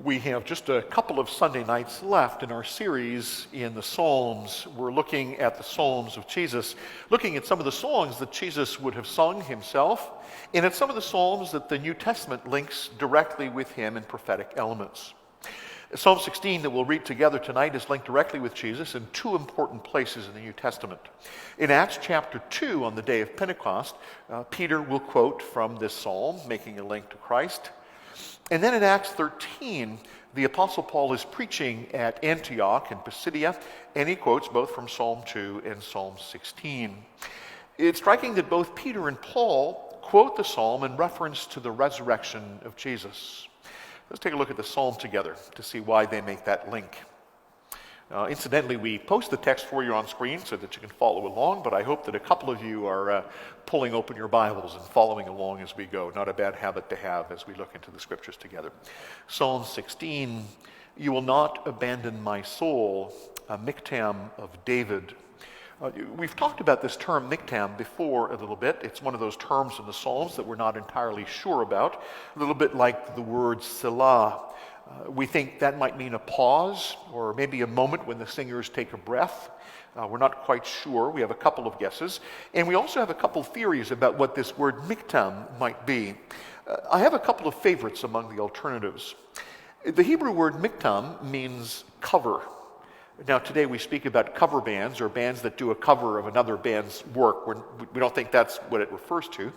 We have just a couple of Sunday nights left in our series in the Psalms. We're looking at the Psalms of Jesus, looking at some of the songs that Jesus would have sung himself, and at some of the Psalms that the New Testament links directly with him in prophetic elements. Psalm 16 that we'll read together tonight is linked directly with Jesus in two important places in the New Testament. In Acts chapter 2, on the day of Pentecost, Peter will quote from this psalm, making a link to Christ. And then in Acts 13, the Apostle Paul is preaching at Antioch in Pisidia, and he quotes both from Psalm 2 and Psalm 16. It's striking that both Peter and Paul quote the psalm in reference to the resurrection of Jesus. Let's take a look at the psalm together to see why they make that link. Incidentally, we post the text for you on screen so that you can follow along, but I hope that a couple of you are pulling open your Bibles and following along as we go. Not a bad habit to have as we look into the scriptures together. Psalm 16, "You will not abandon my soul," a miktam of David. We've talked about this term miktam before a little bit. It's one of those terms in the Psalms that we're not entirely sure about, a little bit like the word Selah. We think that might mean a pause or maybe a moment when the singers take a breath. We're not quite sure. We have a couple of guesses. And we also have a couple of theories about what this word miktam might be. I have a couple of favorites among the alternatives. The Hebrew word miktam means cover. Now today we speak about cover bands or bands that do a cover of another band's work. We don't think that's what it refers to.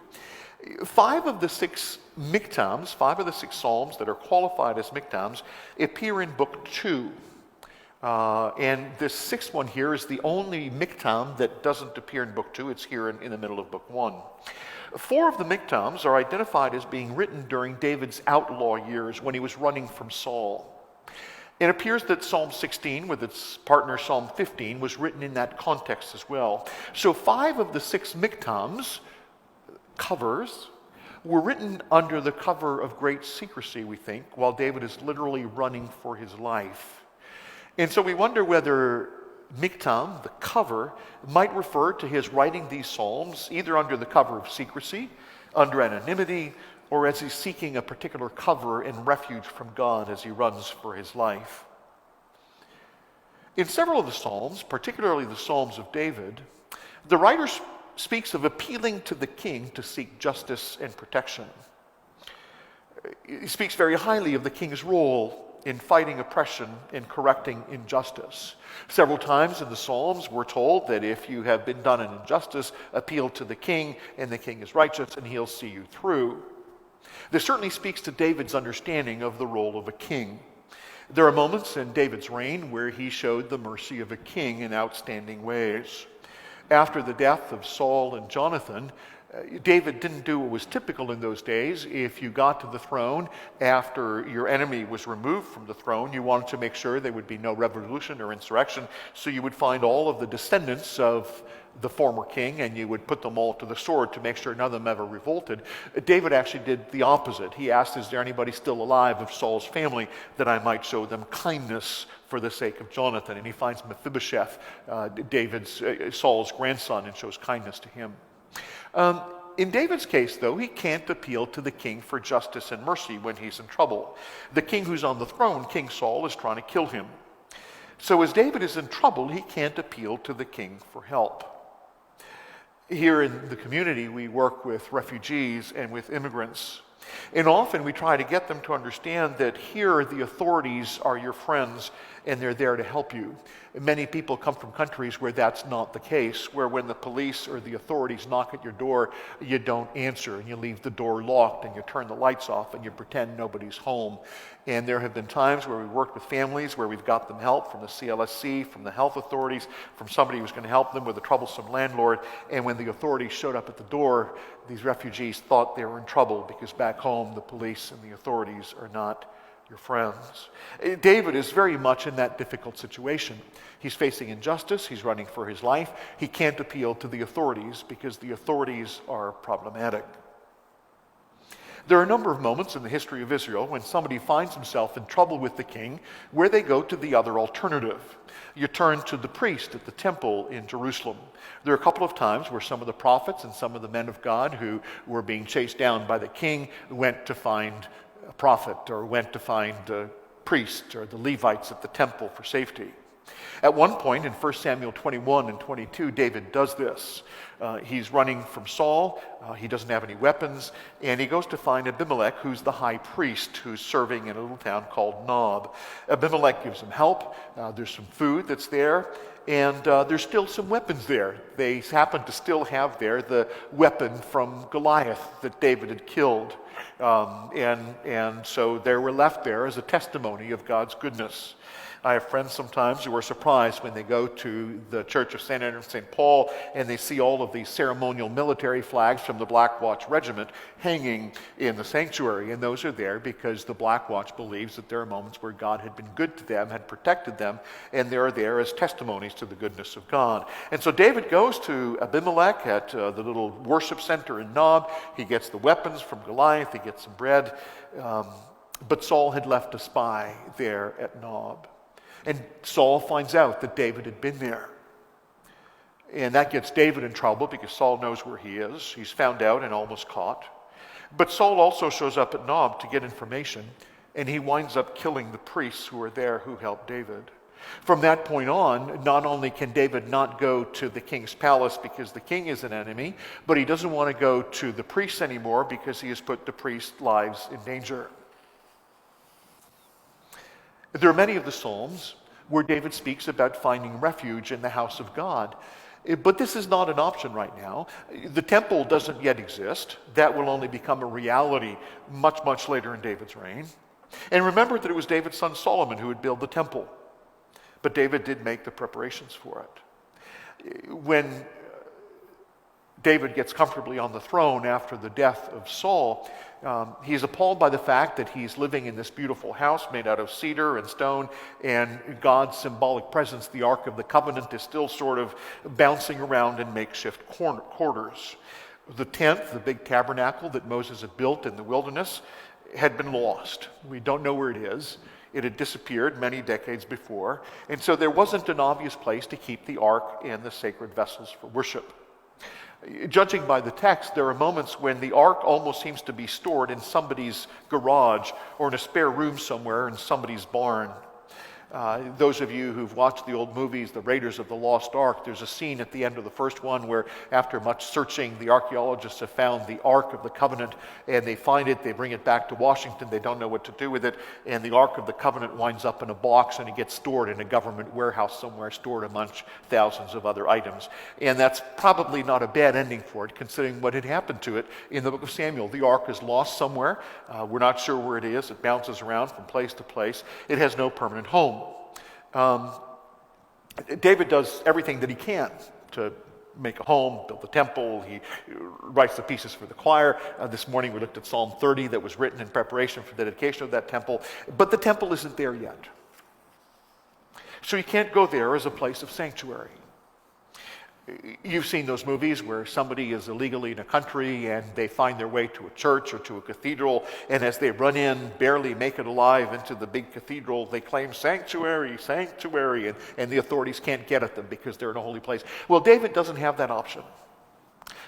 Five of the six psalms that are qualified as miktams appear in book 2. And this sixth one here is the only miktam that doesn't appear in book 2. It's here in the middle of book 1. 4 of the miktams are identified as being written during David's outlaw years when he was running from Saul. It appears that Psalm 16 with its partner Psalm 15 was written in that context as well. So 5 of the 6 miktams, covers, were written under the cover of great secrecy, we think, while David is literally running for his life. And so we wonder whether miktam, the cover, might refer to his writing these psalms either under the cover of secrecy, under anonymity, or as he's seeking a particular cover and refuge from God as he runs for his life. In several of the Psalms, particularly the Psalms of David, the writer speaks of appealing to the king to seek justice and protection. He speaks very highly of the king's role in fighting oppression and correcting injustice. Several times in the Psalms, we're told that if you have been done an injustice, appeal to the king, and the king is righteous, and he'll see you through. This certainly speaks to David's understanding of the role of a king. There are moments in David's reign where he showed the mercy of a king in outstanding ways. After the death of Saul and Jonathan, David didn't do what was typical in those days. If you got to the throne after your enemy was removed from the throne, you wanted to make sure there would be no revolution or insurrection, so you would find all of the descendants of the former king and you would put them all to the sword to make sure none of them ever revolted. David actually did the opposite. He asked, is there anybody still alive of Saul's family that I might show them kindness for the sake of Jonathan? And he finds Mephibosheth, Saul's grandson, and shows kindness to him. In David's case, though, he can't appeal to the king for justice and mercy when he's in trouble. The king who's on the throne, King Saul, is trying to kill him. So as David is in trouble, he can't appeal to the king for help. Here in the community, we work with refugees and with immigrants. And often we try to get them to understand that here the authorities are your friends and they're there to help you. Many people come from countries where that's not the case, where when the police or the authorities knock at your door, you don't answer and you leave the door locked and you turn the lights off and you pretend nobody's home. And there have been times where we've worked with families where we've got them help from the CLSC, from the health authorities, from somebody who's going to help them with a troublesome landlord. And when the authorities showed up at the door, these refugees thought they were in trouble because back home the police and the authorities are not your friends. David is very much in that difficult situation. He's facing injustice. He's running for his life. He can't appeal to the authorities because the authorities are problematic. There are a number of moments in the history of Israel when somebody finds himself in trouble with the king where they go to the other alternative. You turn to the priest at the temple in Jerusalem. There are a couple of times where some of the prophets and some of the men of God who were being chased down by the king went to find a prophet or went to find priests or the Levites at the temple for safety. At one point in 1 Samuel 21 and 22, David does this. He's running from Saul. He doesn't have any weapons. And he goes to find Abimelech, who's the high priest, who's serving in a little town called Nob. Abimelech gives him help. There's some food that's there. And there's still some weapons there. They happen to still have there the weapon from Goliath that David had killed. And so they were left there as a testimony of God's goodness. I have friends sometimes who are surprised when they go to the Church of St. Andrew and St. Paul and they see all of these ceremonial military flags from the Black Watch Regiment hanging in the sanctuary. And those are there because the Black Watch believes that there are moments where God had been good to them, had protected them, and they are there as testimonies to the goodness of God. And so David goes to Abimelech at the little worship center in Nob. He gets the weapons from Goliath. He gets some bread. But Saul had left a spy there at Nob. And Saul finds out that David had been there. And that gets David in trouble because Saul knows where he is. He's found out and almost caught. But Saul also shows up at Nob to get information, and he winds up killing the priests who are there who helped David. From that point on, not only can David not go to the king's palace because the king is an enemy, but he doesn't want to go to the priests anymore because he has put the priests' lives in danger. There are many of the Psalms where David speaks about finding refuge in the house of God. But this is not an option right now. The temple doesn't yet exist. That will only become a reality much, much later in David's reign. And remember that it was David's son Solomon who would build the temple. But David did make the preparations for it. When David gets comfortably on the throne after the death of Saul, he's appalled by the fact that he's living in this beautiful house made out of cedar and stone, and God's symbolic presence, the Ark of the Covenant, is still sort of bouncing around in makeshift quarters. The tent, the big tabernacle that Moses had built in the wilderness, had been lost. We don't know where it is. It had disappeared many decades before, and so there wasn't an obvious place to keep the Ark and the sacred vessels for worship. Judging by the text, there are moments when the ark almost seems to be stored in somebody's garage or in a spare room somewhere in somebody's barn. Those of you who've watched the old movies, The Raiders of the Lost Ark, there's a scene at the end of the first one where after much searching, the archaeologists have found the Ark of the Covenant, and they find it, they bring it back to Washington, they don't know what to do with it, and the Ark of the Covenant winds up in a box and it gets stored in a government warehouse somewhere, stored amongst thousands of other items. And that's probably not a bad ending for it, considering what had happened to it in the book of Samuel. The Ark is lost somewhere. We're not sure where it is. It bounces around from place to place. It has no permanent home. David does everything that he can to make a home, build the temple. He writes the pieces for the choir. This morning we looked at Psalm 30 that was written in preparation for the dedication of that temple. But the temple isn't there yet. So he can't go there as a place of sanctuary. You've seen those movies where somebody is illegally in a country and they find their way to a church or to a cathedral, and as they run in, barely make it alive into the big cathedral, they claim sanctuary, sanctuary, and the authorities can't get at them because they're in a holy place. Well, David doesn't have that option.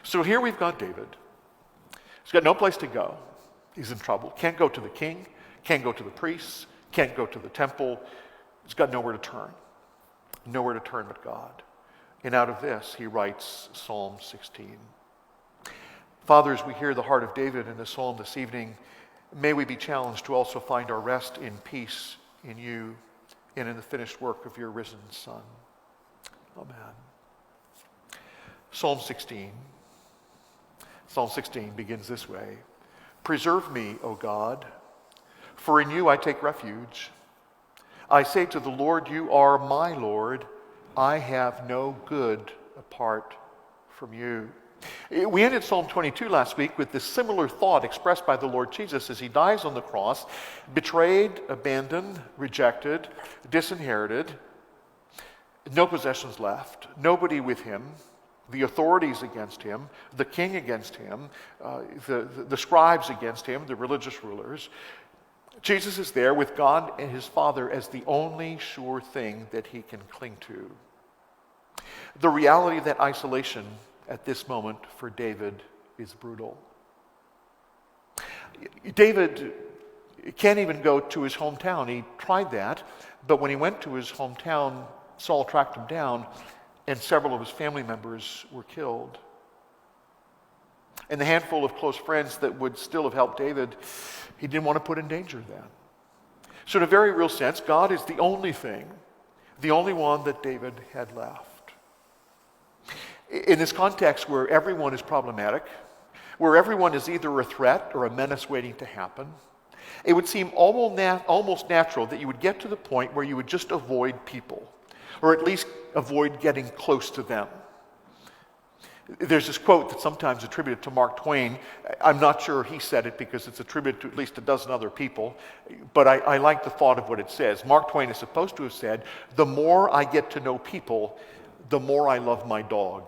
So here we've got David. He's got no place to go. He's in trouble. Can't go to the king, can't go to the priests, can't go to the temple. He's got nowhere to turn. Nowhere to turn but God. And out of this, he writes Psalm 16. Father, as we hear the heart of David in the psalm this evening, may we be challenged to also find our rest in peace in you and in the finished work of your risen Son. Amen. Psalm 16. Psalm 16 begins this way. Preserve me, O God, for in you I take refuge. I say to the Lord, you are my Lord. I have no good apart from you. We ended Psalm 22 last week with this similar thought expressed by the Lord Jesus as he dies on the cross, betrayed, abandoned, rejected, disinherited, no possessions left, nobody with him, the authorities against him, the king against him, the scribes against him, the religious rulers. Jesus is there with God and his Father as the only sure thing that he can cling to. The reality of that isolation at this moment for David is brutal. David He can't even go to his hometown. He tried that, but when he went to his hometown, Saul tracked him down, and several of his family members were killed. And the handful of close friends that would still have helped David, he didn't want to put in danger then. So in a very real sense, God is the only thing, the only one that David had left. In this context where everyone is problematic, where everyone is either a threat or a menace waiting to happen, it would seem almost natural that you would get to the point where you would just avoid people, or at least avoid getting close to them. There's this quote that's sometimes attributed to Mark Twain. I'm not sure he said it because it's attributed to at least a dozen other people, but I like the thought of what it says. Mark Twain is supposed to have said, "The more I get to know people, the more I love my dog."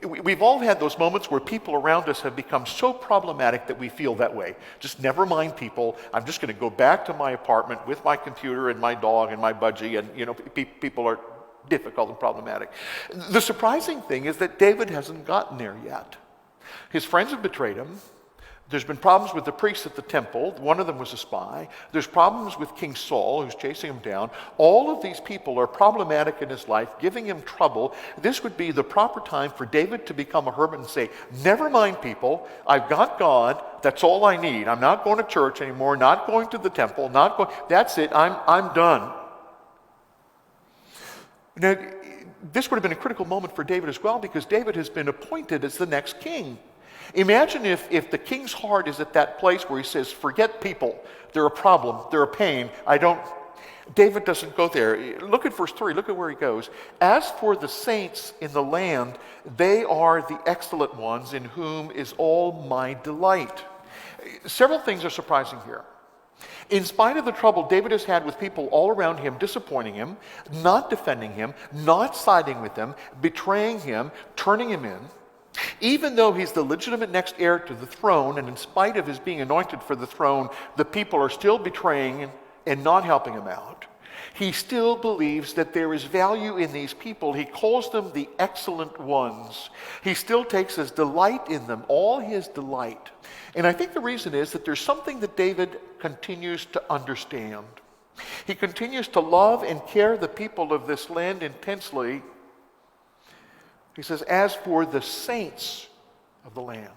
We've all had those moments where people around us have become so problematic that we feel that way. Just never mind people. I'm just going to go back to my apartment with my computer and my dog and my budgie, and people are difficult and problematic. The surprising thing is that David hasn't gotten there yet. His friends have betrayed him. There's been problems with the priests at the temple. One of them was a spy. There's problems with King Saul, who's chasing him down. All of these people are problematic in his life, giving him trouble. This would be the proper time for David to become a hermit and say, never mind people, I've got God, that's all I need. I'm not going to church anymore, not going to the temple, that's it, I'm done. Now, this would have been a critical moment for David as well, because David has been appointed as the next king. Imagine if the king's heart is at that place where he says, forget people, they're a problem, they're a pain, David doesn't go there. Look at verse 3, look at where he goes. As for the saints in the land, they are the excellent ones in whom is all my delight. Several things are surprising here. In spite of the trouble David has had with people all around him, disappointing him, not defending him, not siding with him, betraying him, turning him in, even though he's the legitimate next heir to the throne, and in spite of his being anointed for the throne, the people are still betraying and not helping him out, he still believes that there is value in these people. He calls them the excellent ones. He still takes his delight in them, all his delight. And I think the reason is that there's something that David continues to understand. He continues to love and care the people of this land intensely. He says, as for the saints of the land.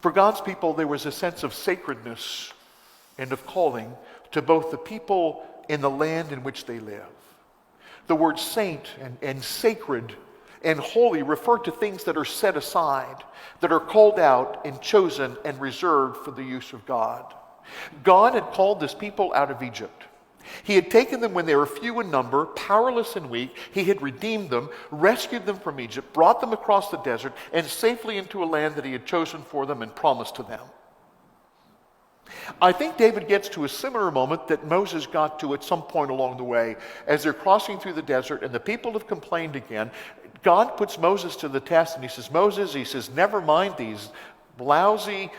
For God's people, there was a sense of sacredness and of calling to both the people in the land in which they live. The word saint and sacred and holy refer to things that are set aside, that are called out and chosen and reserved for the use of God. God had called this people out of Egypt. He had taken them when they were few in number, powerless and weak. He had redeemed them, rescued them from Egypt, brought them across the desert, and safely into a land that he had chosen for them and promised to them. I think David gets to a similar moment that Moses got to at some point along the way. As they're crossing through the desert and the people have complained again, God puts Moses to the test, and he says, Moses, he says, never mind these lousy,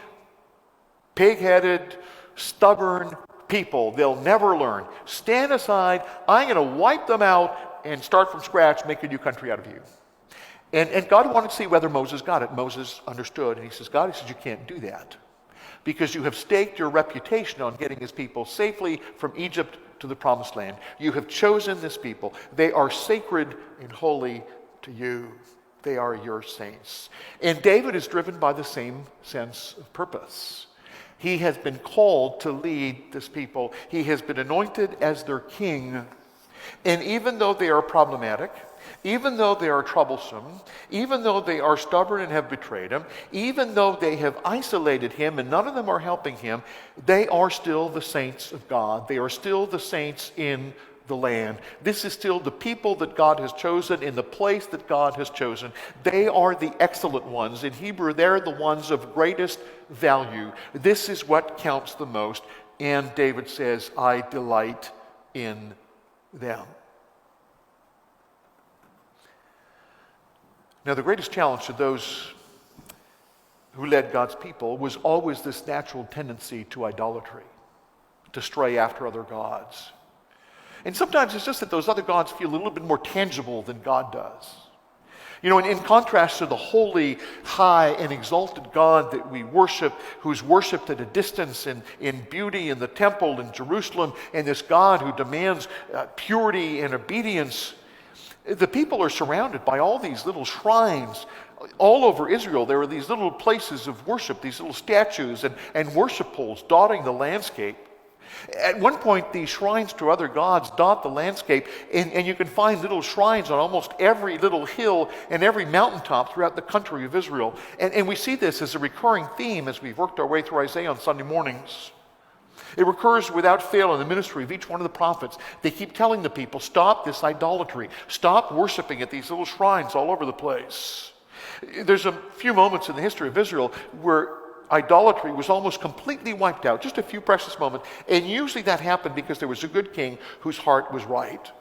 pig-headed, stubborn people. They'll never learn. Stand aside. I'm going to wipe them out and start from scratch, make a new country out of you. And God wanted to see whether Moses got it. Moses understood, and he says, God, he says, you can't do that, because you have staked your reputation on getting his people safely from Egypt to the promised land. You have chosen this people. They are sacred and holy to you. They are your saints. And David is driven by the same sense of purpose. He has been called to lead this people. He has been anointed as their king. And even though they are problematic, even though they are troublesome, even though they are stubborn and have betrayed him, even though they have isolated him and none of them are helping him, they are still the saints of God. They are still the saints in the land. This is still the people that God has chosen in the place that God has chosen. They are the excellent ones. In Hebrew, they're the ones of greatest value. This is what counts the most. And David says, I delight in them. Now, the greatest challenge to those who led God's people was always this natural tendency to idolatry, to stray after other gods. And sometimes it's just that those other gods feel a little bit more tangible than God does. You know, in contrast to the holy, high, and exalted God that we worship, who's worshipped at a distance in beauty in the temple in Jerusalem, and this God who demands purity and obedience, the people are surrounded by all these little shrines. All over Israel, there are these little places of worship, these little statues and worship poles dotting the landscape. At one point, these shrines to other gods dot the landscape, and you can find little shrines on almost every little hill and every mountaintop throughout the country of Israel. And we see this as a recurring theme as we've worked our way through Isaiah on Sunday mornings. It recurs without fail in the ministry of each one of the prophets. They keep telling the people, stop this idolatry. Stop worshiping at these little shrines all over the place. There's a few moments in the history of Israel where idolatry was almost completely wiped out, just a few precious moments. And usually that happened because there was a good king whose heart was right.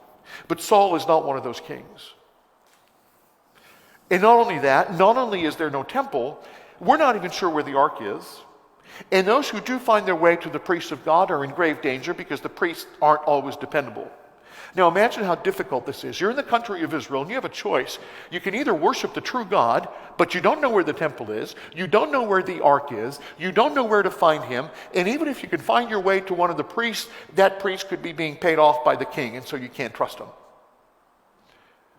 But Saul is not one of those kings. And not only that, not only is there no temple, we're not even sure where the ark is. And those who do find their way to the priests of God are in grave danger because the priests aren't always dependable. Now imagine how difficult this is. You're in the country of Israel and you have a choice. You can either worship the true God, but you don't know where the temple is. You don't know where the ark is. You don't know where to find him. And even if you can find your way to one of the priests, that priest could be being paid off by the king, and so you can't trust him.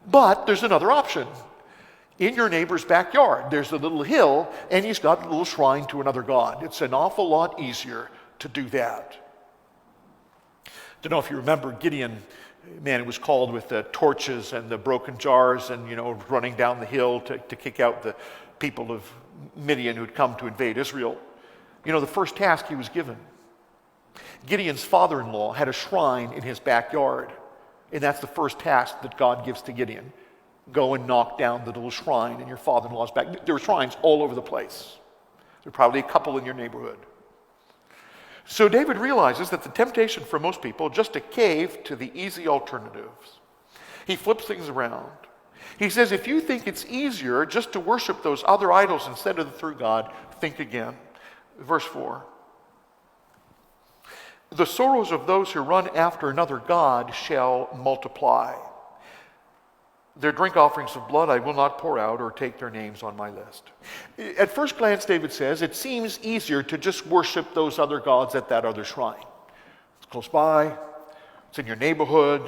But there's another option. In your neighbor's backyard, there's a little hill, and he's got a little shrine to another god. It's an awful lot easier to do that. Don't know if you remember Gideon. Man, it was called with the torches and the broken jars and, running down the hill to kick out the people of Midian who'd come to invade Israel. The first task he was given. Gideon's father-in-law had a shrine in his backyard, and that's the first task that God gives to Gideon. Go and knock down the little shrine in your father-in-law's back. There were shrines all over the place. There are probably a couple in your neighborhood. So David realizes that the temptation for most people is just to cave to the easy alternatives. He flips things around. He says, if you think it's easier just to worship those other idols instead of the true God, think again. Verse 4. The sorrows of those who run after another god shall multiply. Their drink offerings of blood I will not pour out or take their names on my list. At first glance, David says, it seems easier to just worship those other gods at that other shrine. It's close by. It's in your neighborhood.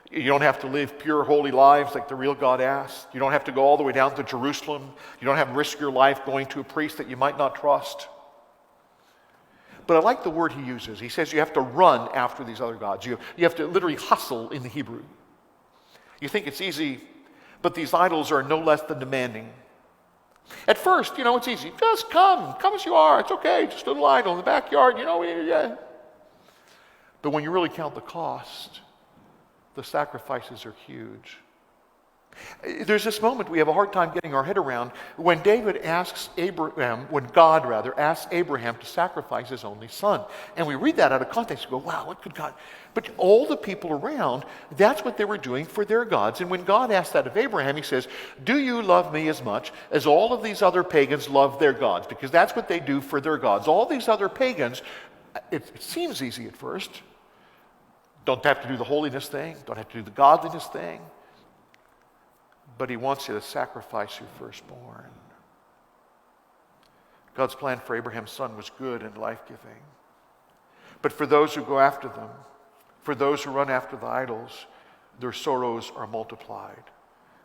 You don't have to live pure, holy lives like the real God asks. You don't have to go all the way down to Jerusalem. You don't have to risk your life going to a priest that you might not trust. But I like the word he uses. He says you have to run after these other gods. You have to literally hustle in the Hebrew. You think it's easy, but these idols are no less than demanding. At first, it's easy. Just come as you are. It's okay. Just a little idol in the backyard, yeah. But when you really count the cost, the sacrifices are huge. There's this moment we have a hard time getting our head around when God asks Abraham to sacrifice his only son. And we read that out of context and go, wow, what could God? But all the people around, that's what they were doing for their gods. And when God asked that of Abraham, he says, do you love me as much as all of these other pagans love their gods? Because that's what they do for their gods. All these other pagans, it seems easy at first. Don't have to do the holiness thing. Don't have to do the godliness thing. But he wants you to sacrifice your firstborn. God's plan for Abraham's son was good and life-giving. But for those who go after them, for those who run after the idols, their sorrows are multiplied.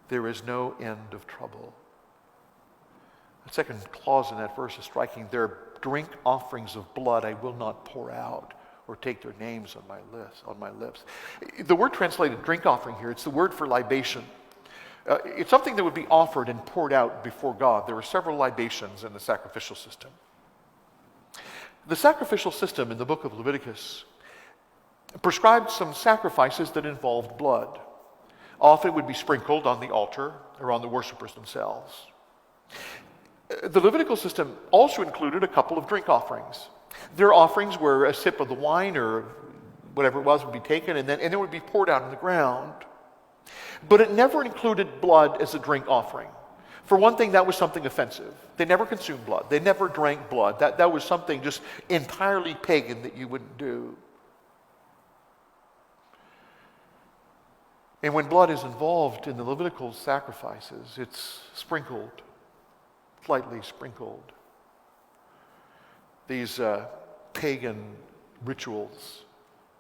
There is no end of trouble. The second clause in that verse is striking. Their drink offerings of blood I will not pour out or take their names on my lips. The word translated drink offering here, it's the word for libation. It's something that would be offered and poured out before God. There were several libations in the sacrificial system. The sacrificial system in the book of Leviticus prescribed some sacrifices that involved blood. Often it would be sprinkled on the altar or on the worshipers themselves. The Levitical system also included a couple of drink offerings. Their offerings were a sip of the wine or whatever it was would be taken and then it would be poured out on the ground. But it never included blood as a drink offering. For one thing, that was something offensive. They never consumed blood. They never drank blood. That was something just entirely pagan that you wouldn't do. And when blood is involved in the Levitical sacrifices, it's sprinkled, lightly sprinkled. These pagan rituals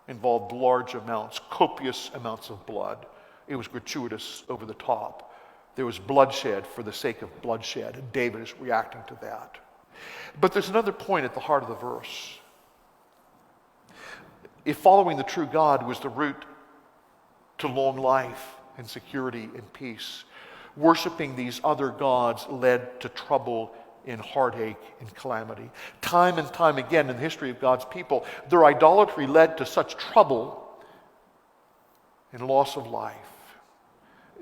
involved large amounts, copious amounts of blood. It was gratuitous, over the top. There was bloodshed for the sake of bloodshed, and David is reacting to that. But there's another point at the heart of the verse. If following the true God was the route to long life and security and peace, worshiping these other gods led to trouble and heartache and calamity. Time and time again in the history of God's people, their idolatry led to such trouble and loss of life.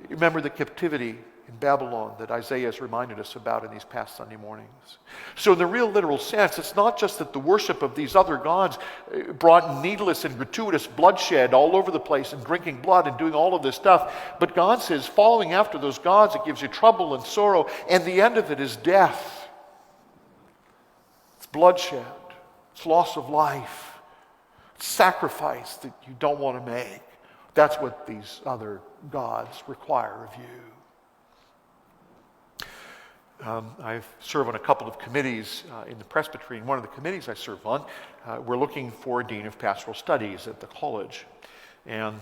Remember the captivity in Babylon that Isaiah has reminded us about in these past Sunday mornings. So in the real literal sense, it's not just that the worship of these other gods brought needless and gratuitous bloodshed all over the place and drinking blood and doing all of this stuff, but God says following after those gods, it gives you trouble and sorrow, and the end of it is death. It's bloodshed. It's loss of life. It's sacrifice that you don't want to make. That's what these other gods require of you. I serve on a couple of committees in the Presbyterian. One of the committees I serve on, we're looking for a dean of pastoral studies at the college, and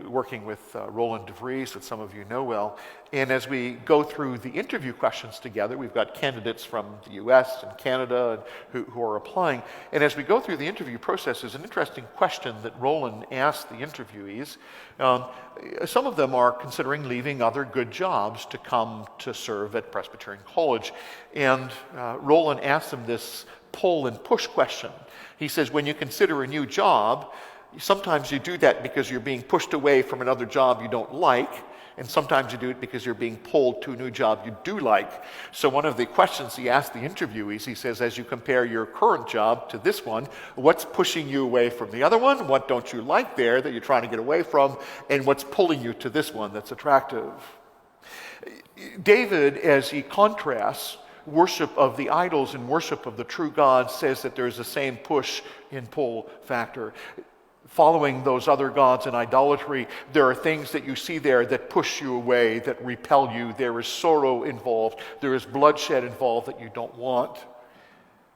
working with Roland DeVries, that some of you know well. And as we go through the interview questions together, we've got candidates from the U.S. and Canada who are applying. And as we go through the interview process, there's an interesting question that Roland asked the interviewees. Some of them are considering leaving other good jobs to come to serve at Presbyterian College. And Roland asked them this pull and push question. He says, when you consider a new job, sometimes you do that because you're being pushed away from another job you don't like, and sometimes you do it because you're being pulled to a new job you do like. So one of the questions he asked the interviewees, he says, as you compare your current job to this one, what's pushing you away from the other one? What don't you like there that you're trying to get away from? And what's pulling you to this one that's attractive? David, as he contrasts worship of the idols and worship of the true God, says that there's the same push and pull factor. Following those other gods in idolatry, there are things that you see there that push you away, that repel you. There is sorrow involved. There is bloodshed involved that you don't want.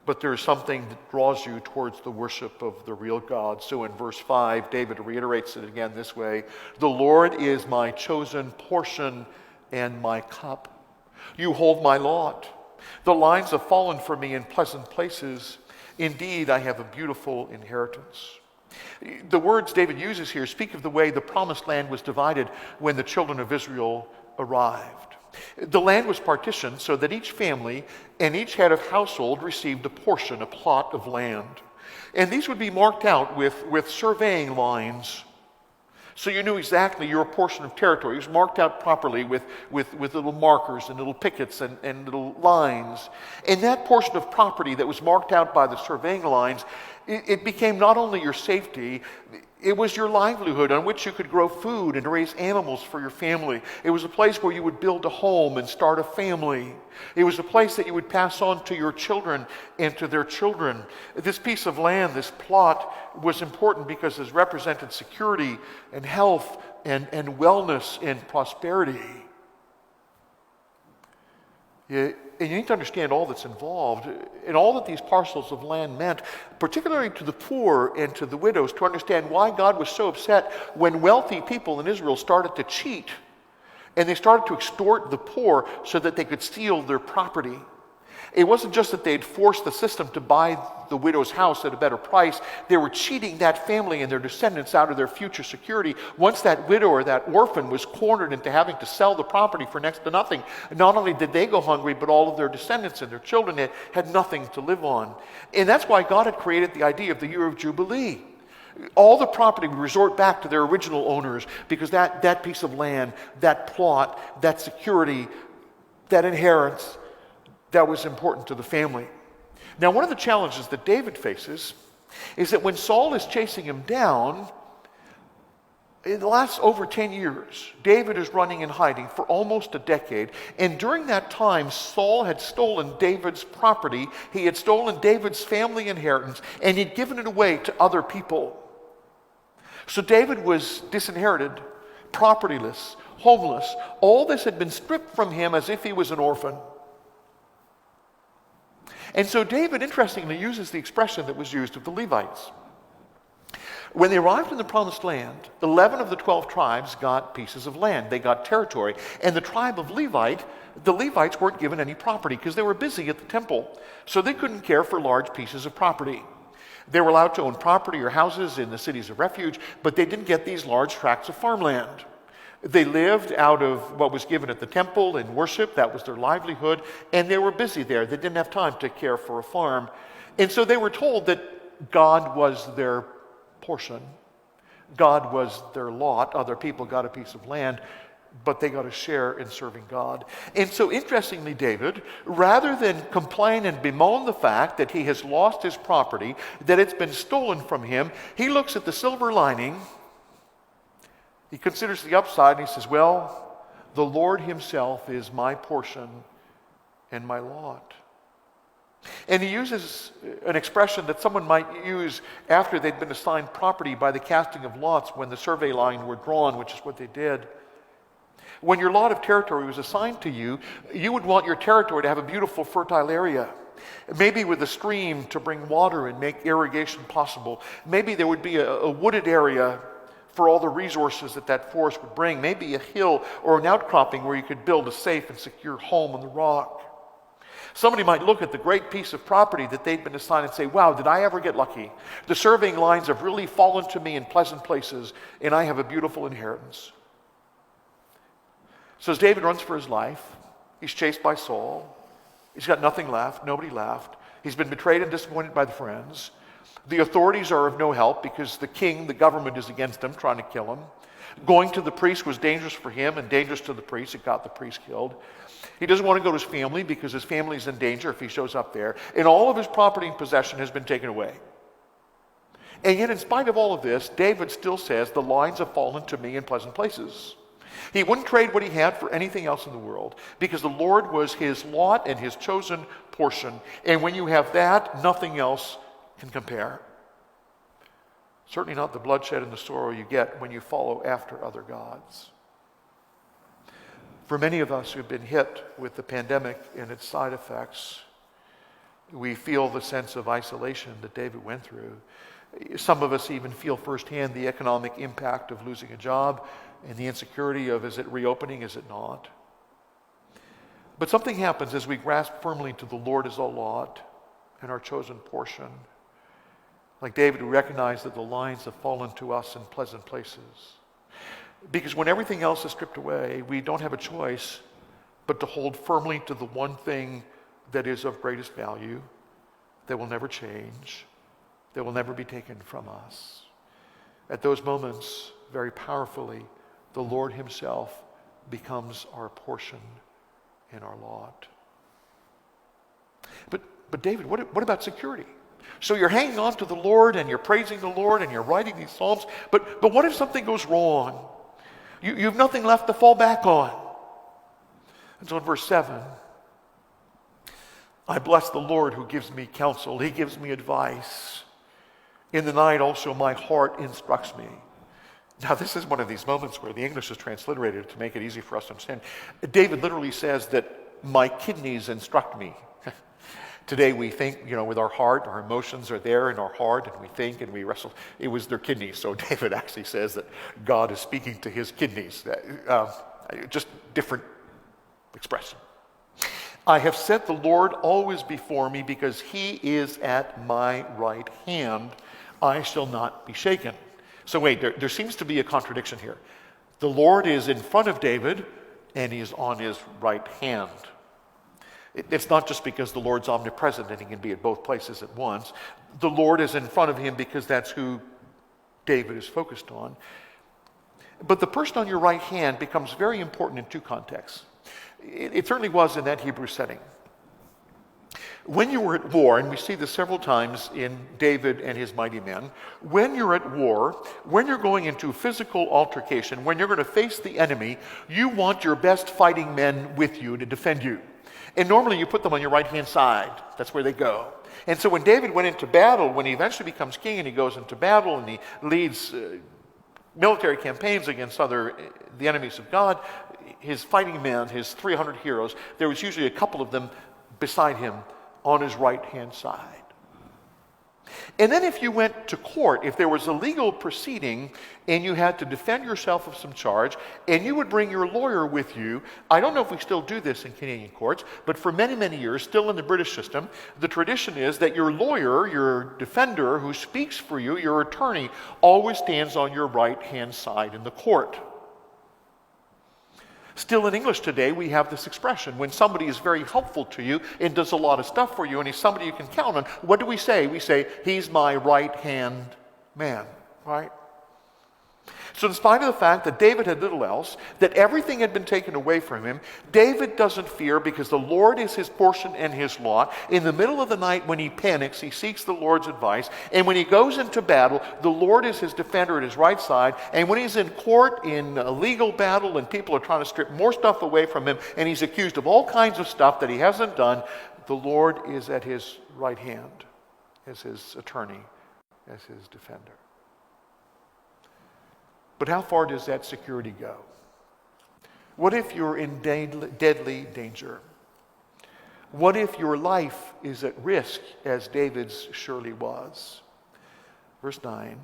But there is something that draws you towards the worship of the real God. So in verse 5, David reiterates it again this way: the Lord is my chosen portion and my cup. You hold my lot. The lines have fallen for me in pleasant places. Indeed, I have a beautiful inheritance. The words David uses here speak of the way the promised land was divided when the children of Israel arrived. The land was partitioned so that each family and each head of household received a portion, a plot of land. And these would be marked out with surveying lines, so you knew exactly your portion of territory. It was marked out properly with little markers and little pickets and little lines. And that portion of property that was marked out by the surveying lines, it became not only your safety, it was your livelihood on which you could grow food and raise animals for your family. It was a place where you would build a home and start a family. It was a place that you would pass on to your children and to their children. This piece of land, this plot, was important because it represented security and health and wellness and prosperity. And you need to understand all that's involved and all that these parcels of land meant, particularly to the poor and to the widows, to understand why God was so upset when wealthy people in Israel started to cheat and they started to extort the poor so that they could steal their property. It wasn't just that they had forced the system to buy the widow's house at a better price. They were cheating that family and their descendants out of their future security. Once that widow or that orphan was cornered into having to sell the property for next to nothing, not only did they go hungry, but all of their descendants and their children had nothing to live on. And that's why God had created the idea of the year of Jubilee. All the property would resort back to their original owners, because that piece of land, that plot, that security, that inheritance, that was important to the family. Now, one of the challenges that David faces is that when Saul is chasing him down, in the last over 10 years, David is running and hiding for almost a decade. And during that time, Saul had stolen David's property. He had stolen David's family inheritance, and he'd given it away to other people. So David was disinherited, propertyless, homeless. All this had been stripped from him as if he was an orphan. And so David, interestingly, uses the expression that was used of the Levites. When they arrived in the promised land, 11 of the 12 tribes got pieces of land. They got territory. And the tribe of the Levites weren't given any property because they were busy at the temple. So they couldn't care for large pieces of property. They were allowed to own property or houses in the cities of refuge, but they didn't get these large tracts of farmland. They lived out of what was given at the temple and worship. That was their livelihood. And they were busy there. They didn't have time to care for a farm. And so they were told that God was their portion. God was their lot. Other people got a piece of land, but they got a share in serving God. And so interestingly, David, rather than complain and bemoan the fact that he has lost his property, that it's been stolen from him, he looks at the silver lining. He considers the upside and he says, well, the Lord himself is my portion and my lot. And he uses an expression that someone might use after they'd been assigned property by the casting of lots when the survey line were drawn, which is what they did. When your lot of territory was assigned to you, you would want your territory to have a beautiful, fertile area. Maybe with a stream to bring water and make irrigation possible. Maybe there would be a wooded area for all the resources that forest would bring. Maybe a hill or an outcropping where you could build a safe and secure home on the rock. Somebody might look at the great piece of property that they'd been assigned and say, wow, did I ever get lucky? The surveying lines have really fallen to me in pleasant places, and I have a beautiful inheritance. So as David runs for his life, he's chased by Saul. He's got nothing left, nobody left. He's been betrayed and disappointed by the friends. The authorities are of no help because the king, the government, is against him, trying to kill him. Going to the priest was dangerous for him and dangerous to the priest. It got the priest killed. He doesn't want to go to his family because his family is in danger if he shows up there. And all of his property and possession has been taken away. And yet, in spite of all of this, David still says, the lines have fallen to me in pleasant places. He wouldn't trade what he had for anything else in the world because the Lord was his lot and his chosen portion. And when you have that, nothing else can compare. Certainly not the bloodshed and the sorrow you get when you follow after other gods. For many of us who've been hit with the pandemic and its side effects, we feel the sense of isolation that David went through. Some of us even feel firsthand the economic impact of losing a job and the insecurity of, is it reopening, is it not? But something happens as we grasp firmly to the Lord as our lot and our chosen portion. Like David, we recognize that the lines have fallen to us in pleasant places. Because when everything else is stripped away, we don't have a choice but to hold firmly to the one thing that is of greatest value, that will never change, that will never be taken from us. At those moments, very powerfully, the Lord himself becomes our portion and our lot. But David, what about security? So you're hanging on to the Lord and you're praising the Lord and you're writing these psalms, but what if something goes wrong? You have nothing left to fall back on. And so in verse 7, I bless the Lord who gives me counsel. He gives me advice. In the night also my heart instructs me. Now this is one of these moments where the English is transliterated to make it easy for us to understand. David literally says that my kidneys instruct me. Today we think, with our heart, our emotions are there in our heart, and we think and we wrestle. It was their kidneys. So David actually says that God is speaking to his kidneys. Just different expression. I have set the Lord always before me because he is at my right hand. I shall not be shaken. So wait, there seems to be a contradiction here. The Lord is in front of David and he is on his right hand. It's not just because the Lord's omnipresent and he can be at both places at once. The Lord is in front of him because that's who David is focused on. But the person on your right hand becomes very important in two contexts. It certainly was in that Hebrew setting. When you were at war, and we see this several times in David and his mighty men, when you're at war, when you're going into physical altercation, when you're going to face the enemy, you want your best fighting men with you to defend you. And normally you put them on your right-hand side. That's where they go. And so when David went into battle, when he eventually becomes king and he goes into battle and he leads military campaigns against the enemies of God, his fighting men, his 300 heroes, there was usually a couple of them beside him on his right-hand side. And then if you went to court, if there was a legal proceeding and you had to defend yourself of some charge, and you would bring your lawyer with you, I don't know if we still do this in Canadian courts, but for many, many years, still in the British system, the tradition is that your lawyer, your defender who speaks for you, your attorney, always stands on your right-hand side in the court. Still in English today, we have this expression. When somebody is very helpful to you and does a lot of stuff for you and he's somebody you can count on, what do we say? We say, he's my right-hand man, right? So in spite of the fact that David had little else, that everything had been taken away from him, David doesn't fear because the Lord is his portion and his lot. In the middle of the night when he panics, he seeks the Lord's advice. And when he goes into battle, the Lord is his defender at his right side. And when he's in court, in a legal battle, and people are trying to strip more stuff away from him, and he's accused of all kinds of stuff that he hasn't done, the Lord is at his right hand as his attorney, as his defender. But how far does that security go? What if you're in deadly danger? What if your life is at risk, as David's surely was? Verse 9,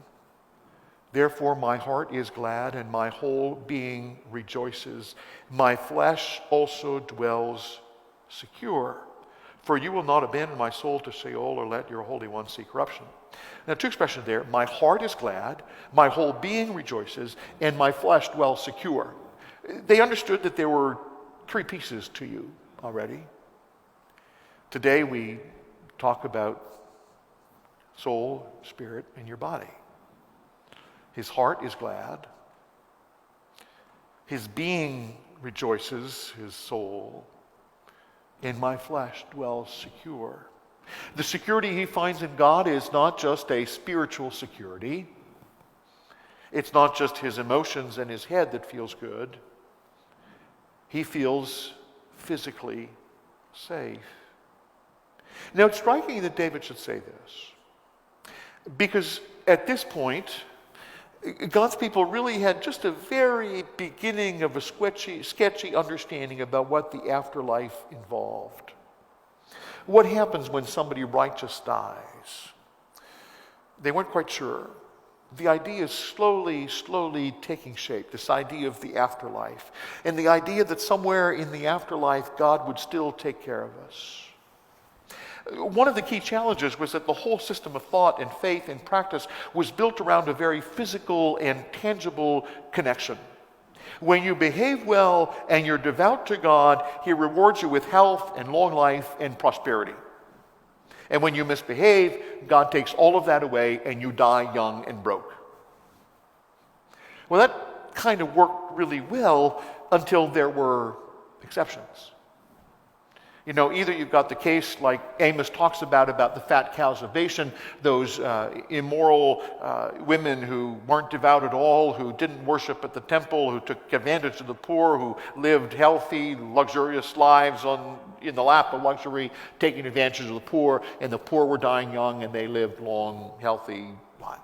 therefore my heart is glad and my whole being rejoices. My flesh also dwells secure. For you will not abandon my soul to Sheol or let your Holy One see corruption. Now, two expressions there. My heart is glad, my whole being rejoices, and my flesh dwells secure. They understood that there were three pieces to you already. Today we talk about soul, spirit, and your body. His heart is glad. His being rejoices, his soul. And my flesh dwells secure. The security he finds in God is not just a spiritual security. It's not just his emotions and his head that feels good. He feels physically safe. Now, it's striking that David should say this, because at this point, God's people really had just a very beginning of a sketchy understanding about what the afterlife involved. What happens when somebody righteous dies? They weren't quite sure. The idea is slowly taking shape, this idea of the afterlife, and the idea that somewhere in the afterlife God would still take care of us. One of the key challenges was that the whole system of thought and faith and practice was built around a very physical and tangible connection. When you behave well and you're devout to God, he rewards you with health and long life and prosperity. And when you misbehave, God takes all of that away and you die young and broke. Well, that kind of worked really well until there were exceptions. You know, either you've got the case like Amos talks about the fat cows of Bashan, those immoral women who weren't devout at all, who didn't worship at the temple, who took advantage of the poor, who lived healthy, luxurious lives in the lap of luxury, taking advantage of the poor, and the poor were dying young and they lived long, healthy lives.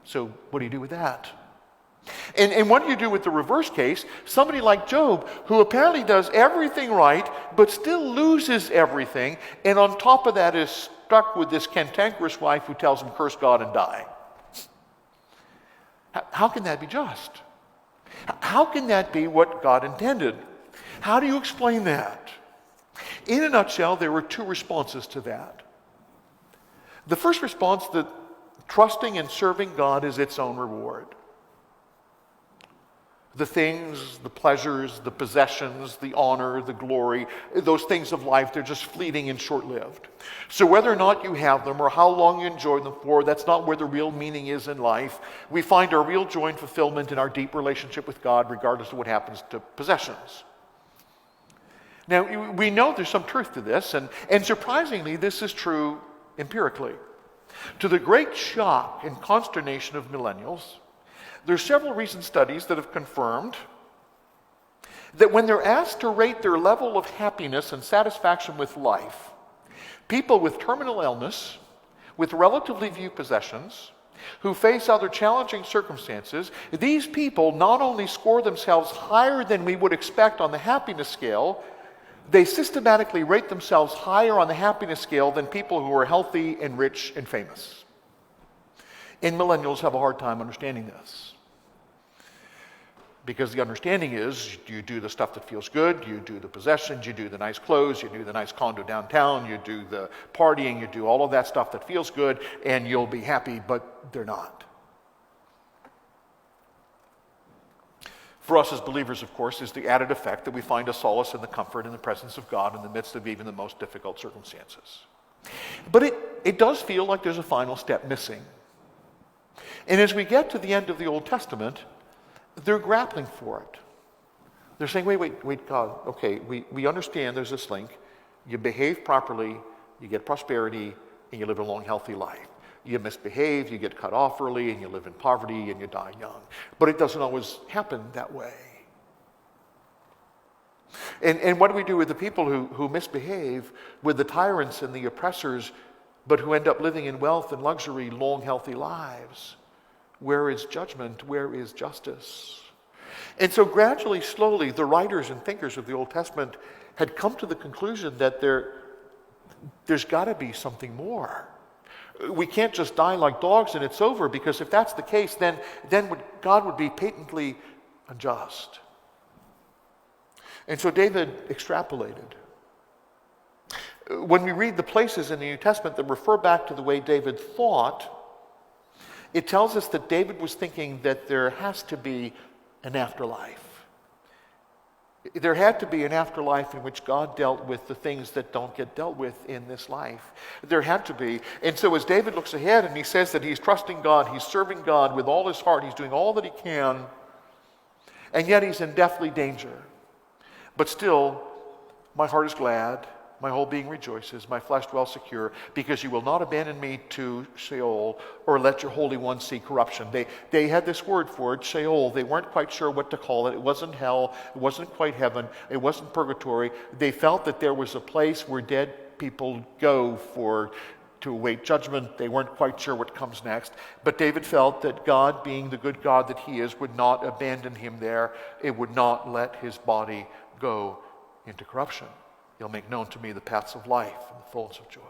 So what do you do with that? And what do you do with the reverse case? Somebody like Job, who apparently does everything right, but still loses everything, and on top of that is stuck with this cantankerous wife who tells him, curse God and die. How can that be just? How can that be what God intended? How do you explain that? In a nutshell, there were two responses to that. The first response, that trusting and serving God is its own reward. The things, the pleasures, the possessions, the honor, the glory, those things of life, they're just fleeting and short-lived. So whether or not you have them or how long you enjoy them for, that's not where the real meaning is in life. We find our real joy and fulfillment in our deep relationship with God, regardless of what happens to possessions. Now, we know there's some truth to this, and surprisingly, this is true empirically. To the great shock and consternation of millennials, there are several recent studies that have confirmed that when they're asked to rate their level of happiness and satisfaction with life, people with terminal illness, with relatively few possessions, who face other challenging circumstances, these people not only score themselves higher than we would expect on the happiness scale, they systematically rate themselves higher on the happiness scale than people who are healthy and rich and famous. And millennials have a hard time understanding this. Because the understanding is, you do the stuff that feels good, you do the possessions, you do the nice clothes, you do the nice condo downtown, you do the partying, you do all of that stuff that feels good, and you'll be happy, but they're not. For us as believers, of course, is the added effect that we find a solace in the comfort and the presence of God in the midst of even the most difficult circumstances. But it does feel like there's a final step missing. And as we get to the end of the Old Testament, they're grappling for it. They're saying, wait, God, okay, we understand there's this link. You behave properly, you get prosperity, and you live a long, healthy life. You misbehave, you get cut off early, and you live in poverty, and you die young. But it doesn't always happen that way. And what do we do with the people who misbehave, with the tyrants and the oppressors, but who end up living in wealth and luxury, long, healthy lives? Where is judgment? Where is justice? And so gradually, slowly, the writers and thinkers of the Old Testament had come to the conclusion that there's got to be something more. We can't just die like dogs and it's over, because if that's the case, then God would be patently unjust. And so David extrapolated. When we read the places in the New Testament that refer back to the way David thought, it tells us that David was thinking that there has to be an afterlife. There had to be an afterlife in which God dealt with the things that don't get dealt with in this life. There had to be. And so as David looks ahead and he says that he's trusting God, he's serving God with all his heart, he's doing all that he can, and yet he's in deathly danger. But still, my heart is glad, my whole being rejoices, my flesh dwells secure, because you will not abandon me to Sheol, or let your Holy One see corruption. They had this word for it, Sheol. They weren't quite sure what to call it. It wasn't hell. It wasn't quite heaven. It wasn't purgatory. They felt that there was a place where dead people go to await judgment. They weren't quite sure what comes next. But David felt that God, being the good God that he is, would not abandon him there. It would not let his body go into corruption. You'll make known to me the paths of life and the fullness of joy.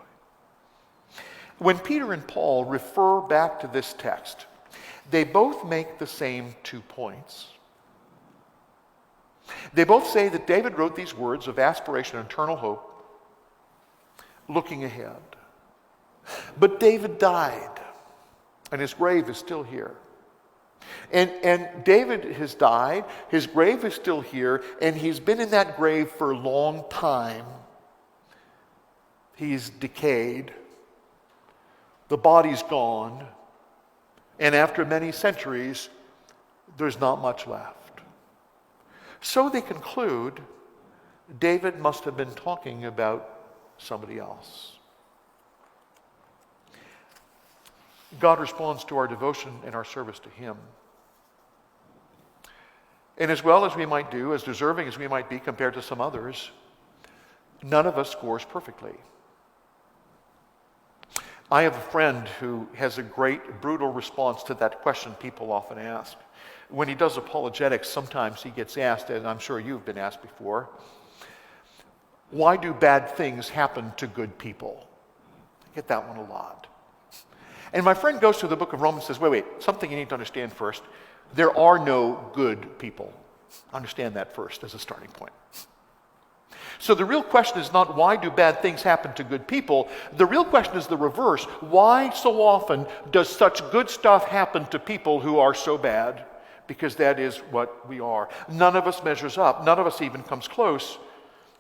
When Peter and Paul refer back to this text, they both make the same 2 points. They both say that David wrote these words of aspiration and eternal hope, looking ahead. But David died, and his grave is still here. And David has died, his grave is still here, and he's been in that grave for a long time. He's decayed, the body's gone, and after many centuries, there's not much left. So they conclude David must have been talking about somebody else. God responds to our devotion and our service to him. And as well as we might do, as deserving as we might be compared to some others, none of us scores perfectly. I have a friend who has a great, brutal response to that question people often ask. When he does apologetics, sometimes he gets asked, and I'm sure you've been asked before, why do bad things happen to good people? I get that one a lot. And my friend goes to the book of Romans and says, wait, something you need to understand first. There are no good people. Understand that first as a starting point. So the real question is not why do bad things happen to good people. The real question is the reverse. Why so often does such good stuff happen to people who are so bad? Because that is what we are. None of us measures up. None of us even comes close.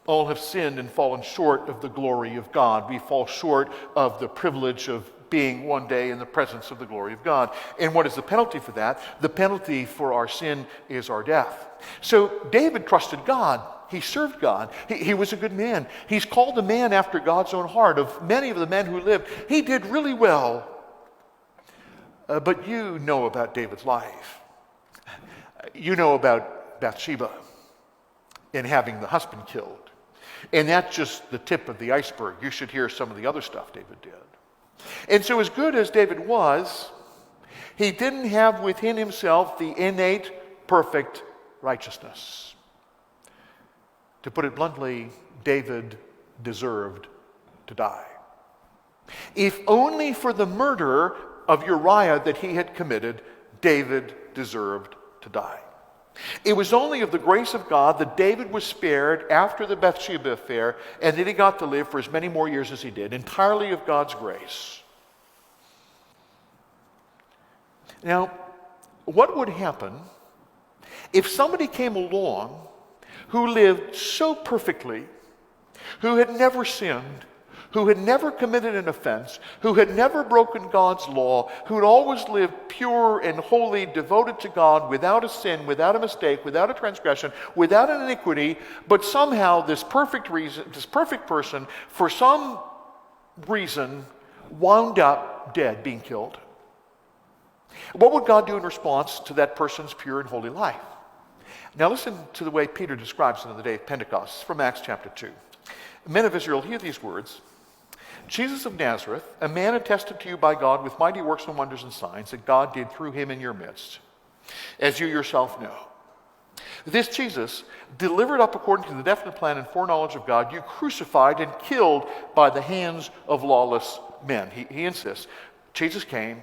All have sinned and fallen short of the glory of God. We fall short of the privilege of being one day in the presence of the glory of God. And what is the penalty for that? The penalty for our sin is our death. So David trusted God. He served God. He was a good man. He's called a man after God's own heart. Of many of the men who lived, he did really well. But you know about David's life. You know about Bathsheba and having the husband killed. And that's just the tip of the iceberg. You should hear some of the other stuff David did. And so as good as David was, He didn't have within himself the innate, perfect righteousness. To put it bluntly, David deserved to die. If only for the murder of Uriah that he had committed, David deserved to die. It was only of the grace of God that David was spared after the Bathsheba affair, and that he got to live for as many more years as he did, entirely of God's grace. Now, what would happen if somebody came along who lived so perfectly, who had never sinned, who had never committed an offense, who had never broken God's law, who had always lived pure and holy, devoted to God, without a sin, without a mistake, without a transgression, without an iniquity, but somehow this perfect person, for some reason, wound up dead, being killed? What would God do in response to that person's pure and holy life? Now listen to the way Peter describes it on the day of Pentecost from Acts chapter 2. Men of Israel, hear these words. Jesus of Nazareth, a man attested to you by God with mighty works and wonders and signs that God did through him in your midst, as you yourself know. This Jesus, delivered up according to the definite plan and foreknowledge of God, you crucified and killed by the hands of lawless men. He insists. Jesus came,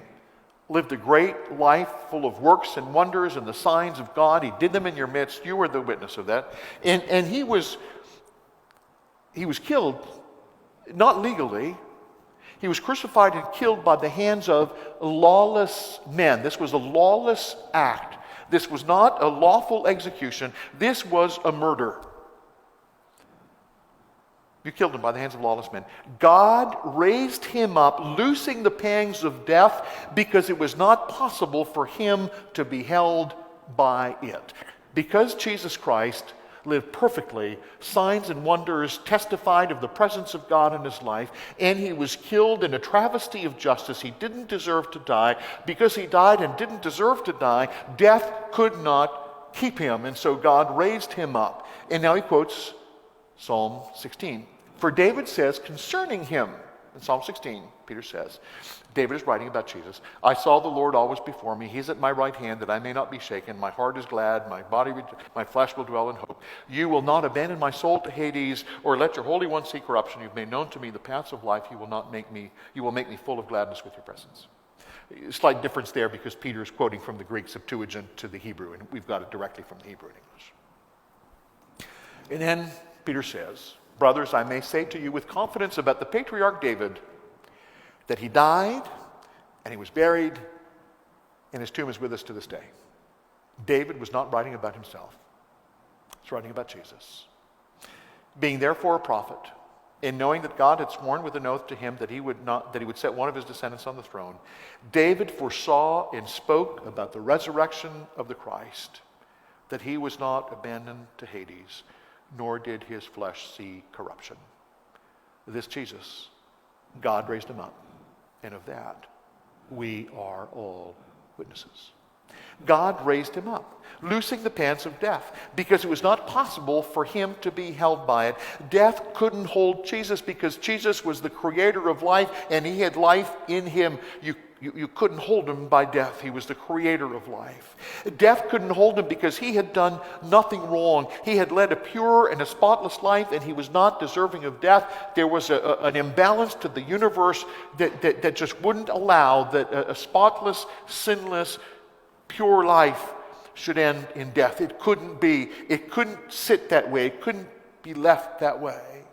lived a great life full of works and wonders and the signs of God. He did them in your midst. You were the witness of that. And he was killed, not legally. He was crucified and killed by the hands of lawless men. This was a lawless act. This was not a lawful execution. This was a murder. You killed him by the hands of lawless men. God raised him up, loosing the pangs of death, because it was not possible for him to be held by it. Because Jesus Christ lived perfectly, signs and wonders testified of the presence of God in his life, and he was killed in a travesty of justice. He didn't deserve to die. Because he died and didn't deserve to die, death could not keep him, and so God raised him up. And now he quotes Psalm 16. For David says concerning him, in Psalm 16, Peter says, David is writing about Jesus. I saw the Lord always before me. He's at my right hand, that I may not be shaken. My heart is glad. My flesh will dwell in hope. You will not abandon my soul to Hades, or let your Holy One see corruption. You've made known to me the paths of life. You will make me full of gladness with your presence. A slight difference there, because Peter is quoting from the Greek Septuagint to the Hebrew, and we've got it directly from the Hebrew in English. And then Peter says, brothers, I may say to you with confidence about the patriarch David, that he died and he was buried, and his tomb is with us to this day. David was not writing about himself. He's writing about Jesus. Being therefore a prophet, in knowing that God had sworn with an oath to him that he would set one of his descendants on the throne, David foresaw and spoke about the resurrection of the Christ, that he was not abandoned to Hades, nor did his flesh see corruption. This Jesus, God raised him up, and of that we are all witnesses. God raised him up, loosing the pangs of death, because it was not possible for him to be held by it. Death couldn't hold Jesus, because Jesus was the creator of life, and he had life in him. You couldn't hold him by death. He was the creator of life. Death couldn't hold him because he had done nothing wrong. He had led a pure and a spotless life, and he was not deserving of death. There was an imbalance to the universe that just wouldn't allow that a spotless, sinless, pure life should end in death. It couldn't be. It couldn't sit that way. It couldn't be left that way.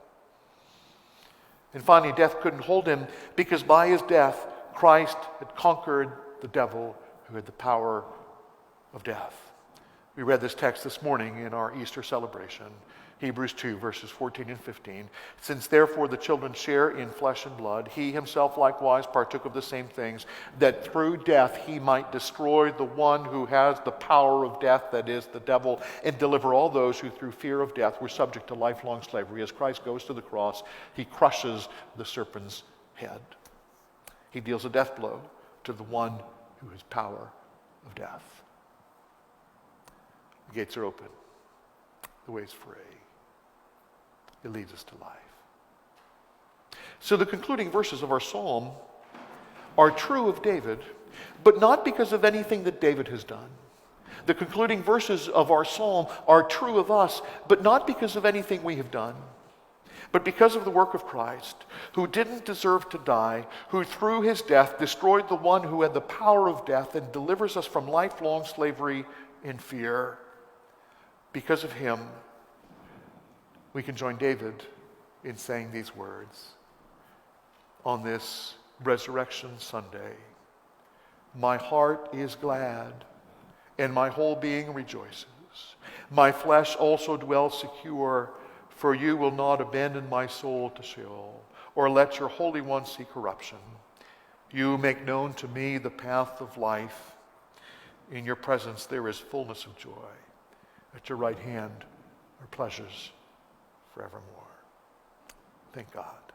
And finally, death couldn't hold him because by his death, Christ had conquered the devil who had the power of death. We read this text this morning in our Easter celebration, Hebrews 2, verses 14 and 15. Since therefore the children share in flesh and blood, he himself likewise partook of the same things, that through death he might destroy the one who has the power of death, that is, the devil, and deliver all those who through fear of death were subject to lifelong slavery. As Christ goes to the cross, he crushes the serpent's head. He deals a death blow to the one who has power of death. The gates are open. The way is free. It leads us to life. So the concluding verses of our psalm are true of David but not because of anything that David has done. The concluding verses of our psalm are true of us, but not because of anything we have done, but because of the work of Christ, who didn't deserve to die, who through his death destroyed the one who had the power of death and delivers us from lifelong slavery in fear. Because of him, we can join David in saying these words on this Resurrection Sunday. My heart is glad, and my whole being rejoices. My flesh also dwells secure, for you will not abandon my soul to Sheol, or let your Holy One see corruption. You make known to me the path of life. In your presence there is fullness of joy. At your right hand are pleasures forevermore. Thank God.